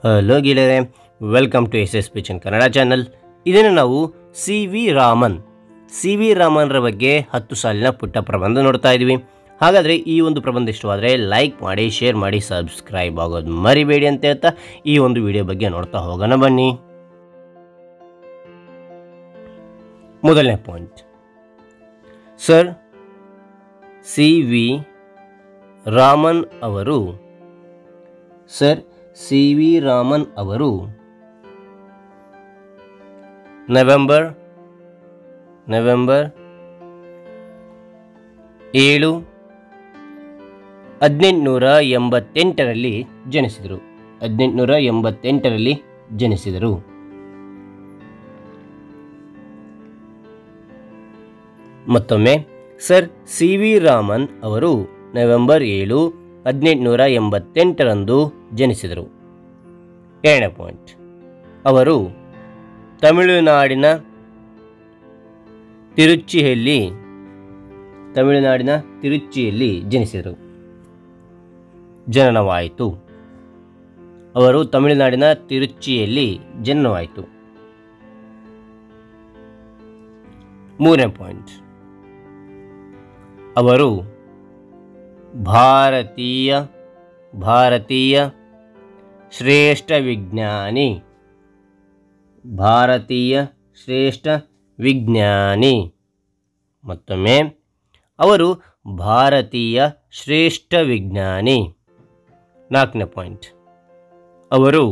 Hello ಗೆಳೆಯರೆ, welcome to S ಪಿಚನ್ Kannada channel. ಇದನ್ನು ನಾವು ಸಿ ವಿ ರಾಮನ್ರ ಬಗ್ಗೆ 10 ಸಾಲಿನ ಪುಟ್ಟ ಪ್ರಬಂಧ ನೋಡ್ತಾ ಇದ್ವಿ. ಹಾಗಾದರೆ ಈ ಒಂದು ಪ್ರಬಂಧ ಇಷ್ಟವಾದರೆ ಲೈಕ್ ಮಾಡಿ, ಶೇರ್ ಮಾಡಿ, ಸಬ್ಸ್ಕ್ರೈಬ್ ಆಗೋದು ಮರಿಬೇಡಿ ಅಂತ ಹೇಳ್ತಾ ಈ ಒಂದು ವಿಡಿಯೋ ಬಗ್ಗೆ ನೋಡ್ತಾ ಹೋಗೋಣ ಬನ್ನಿ. ಮೊದಲನೇ point, sir C V Raman ಅವರು ನವೆಂಬರ್ 7, 1888ರಲ್ಲಿ ಜನಿಸಿದರು. ಮತ್ತೊಮ್ಮೆ, ಸರ್ ಸಿ ವಿ ರಾಮನ್ ಅವರು ನವೆಂಬರ್ 7, 1888ರಂದು ಜನಿಸಿದರು. ಎರಡನೇ ಪಾಯಿಂಟ್, ಅವರು ತಮಿಳುನಾಡಿನ ತಿರುಚಿಯಲ್ಲಿ ಜನಿಸಿದರು. ಜನನವಾಯಿತು. ಮೂರನೇ ಪಾಯಿಂಟ್, ಅವರು ಭಾರತೀಯ ಶ್ರೇಷ್ಠ ವಿಜ್ಞಾನಿ. ಮತ್ತೊಮ್ಮೆ, ಅವರು ಭಾರತೀಯ ಶ್ರೇಷ್ಠ ವಿಜ್ಞಾನಿ. ನಾಲ್ಕನೇ ಪಾಯಿಂಟ್, ಅವರು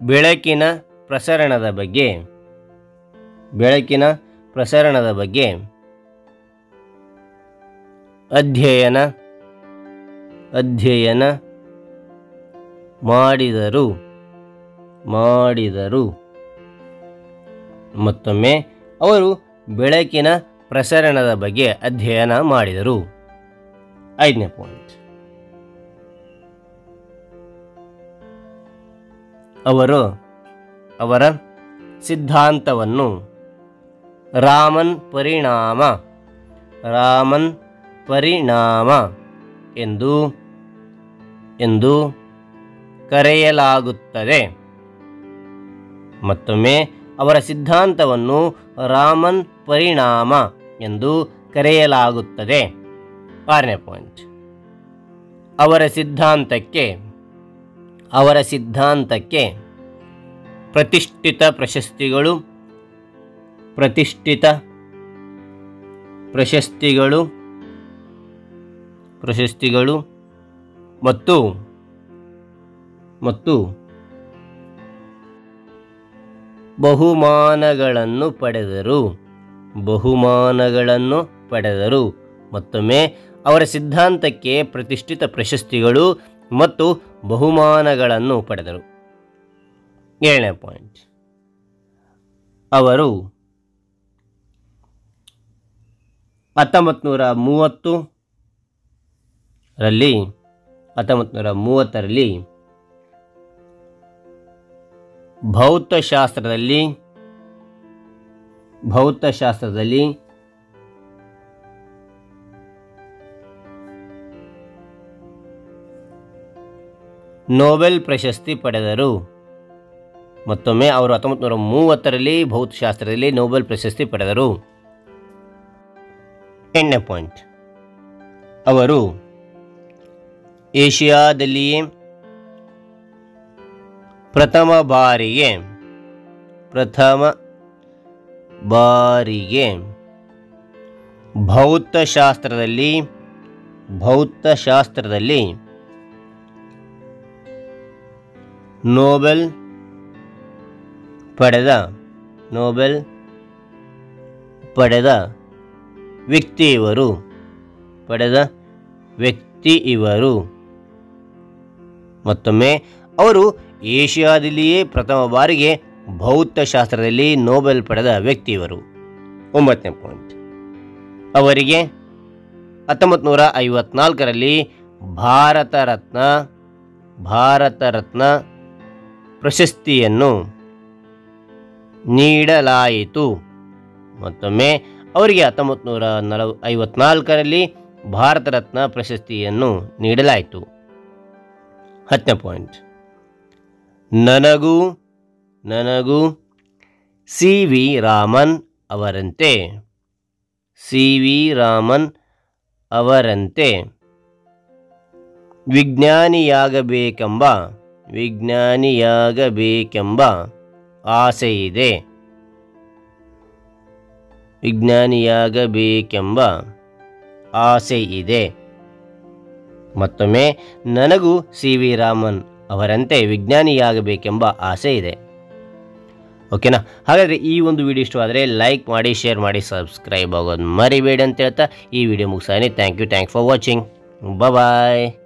ಬೆಳಕಿನ ಪ್ರಸರಣದ ಬಗ್ಗೆ ಅಧ್ಯಯನ ಮಾಡಿದರು. ಮತ್ತೊಮ್ಮೆ, ಅವರು ಬೆಳಕಿನ ಪ್ರಸರಣದ ಬಗ್ಗೆ ಅಧ್ಯಯನ ಮಾಡಿದರು. ಐದನೇ ಪಾಯಿಂಟ್, ಅವರ ಸಿದ್ಧಾಂತವನ್ನು ರಾಮನ್ ಪರಿಣಾಮ ಎಂದು ಕರೆಯಲಾಗುತ್ತದೆ. ಮತ್ತೊಮ್ಮೆ, ಅವರ ಸಿದ್ಧಾಂತವನ್ನು ರಾಮನ್ ಪರಿಣಾಮ ಎಂದು ಕರೆಯಲಾಗುತ್ತದೆ. ಆರನೇ ಪಾಯಿಂಟ್, ಅವರ ಸಿದ್ಧಾಂತಕ್ಕೆ ಪ್ರತಿಷ್ಠಿತ ಪ್ರಶಸ್ತಿಗಳು ಮತ್ತು ಬಹುಮಾನಗಳನ್ನು ಪಡೆದರು. ಮತ್ತೊಮ್ಮೆ, ಅವರ ಸಿದ್ಧಾಂತಕ್ಕೆ ಪ್ರತಿಷ್ಠಿತ ಪ್ರಶಸ್ತಿಗಳು ಮತ್ತು ಬಹುಮಾನಗಳನ್ನು ಪಡೆದರು. ಏಳನೇ ಪಾಯಿಂಟ್, ಅವರು 1930ರಲ್ಲಿ ಭೌತಶಾಸ್ತ್ರದಲ್ಲಿ ನೊಬೆಲ್ ಪ್ರಶಸ್ತಿ ಪಡೆದರು. ಮತ್ತೊಮ್ಮೆ, ಅವರು 1930ರಲ್ಲಿ ಭೌತಶಾಸ್ತ್ರದಲ್ಲಿ ನೊಬೆಲ್ ಪ್ರಶಸ್ತಿ ಪಡೆದರು. ಎಂಟನೇ ಪಾಯಿಂಟ್, ಅವರು ಏಷ್ಯಾದಲ್ಲಿಯೇ ಪ್ರಥಮ ಬಾರಿಗೆ ಭೌತಶಾಸ್ತ್ರದಲ್ಲಿ ನೊಬೆಲ್ ಪಡೆದ ವ್ಯಕ್ತಿ ಇವರು. ಮತ್ತೊಮ್ಮೆ, ಅವರು ಏಷ್ಯಾದಲ್ಲಿಯೇ ಪ್ರಥಮ ಬಾರಿಗೆ ಭೌತಶಾಸ್ತ್ರದಲ್ಲಿ ನೊಬೆಲ್ ಪಡೆದ ವ್ಯಕ್ತಿ ಇವರು. ಒಂಬತ್ತನೇ ಪಾಯಿಂಟ್, ಅವರಿಗೆ 1954ರಲ್ಲಿ ಭಾರತ ರತ್ನ ಪ್ರಶಸ್ತಿಯನ್ನು ನೀಡಲಾಯಿತು. ಮತ್ತೊಮ್ಮೆ, ಅವರಿಗೆ 1954ರಲ್ಲಿ ಭಾರತ ರತ್ನ ಪ್ರಶಸ್ತಿಯನ್ನು ನೀಡಲಾಯಿತು. 10ನೇ ಪಾಯಿಂಟ್, ನನಗೂ ನನಗೂ ಸಿ ವಿ ರಾಮನ್ ಅವರಂತೆ ಸಿ ವಿ ರಾಮನ್ ಅವರಂತೆ ವಿಜ್ಞಾನಿಯಾಗಬೇಕೆಂಬ ಆಸೆ ಇದೆ. ವಿಜ್ಞಾನಿಯಾಗಬೇಕೆಂಬ ಆಸೆ ಇದೆ. ಮತ್ತೊಮ್ಮೆ, ನನಗೂ ಸಿ ವಿ ರಾಮನ್ ಅವರಂತೆ ವಿಜ್ಞಾನಿಯಾಗಬೇಕೆಂಬ ಆಸೆ ಇದೆ. ಓಕೆನಾ? ಹಾಗಾದರೆ ಈ ಒಂದು ವಿಡಿಯೋ ಇಷ್ಟವಾದರೆ ಲೈಕ್ ಮಾಡಿ, ಶೇರ್ ಮಾಡಿ, ಸಬ್ಸ್ಕ್ರೈಬ್ ಆಗೋದು ಮರಿಬೇಡಿ ಅಂತ ಹೇಳ್ತಾ ಈ ವಿಡಿಯೋ ಮುಗಿಸಾನೆ. Thank you for watching. Bye.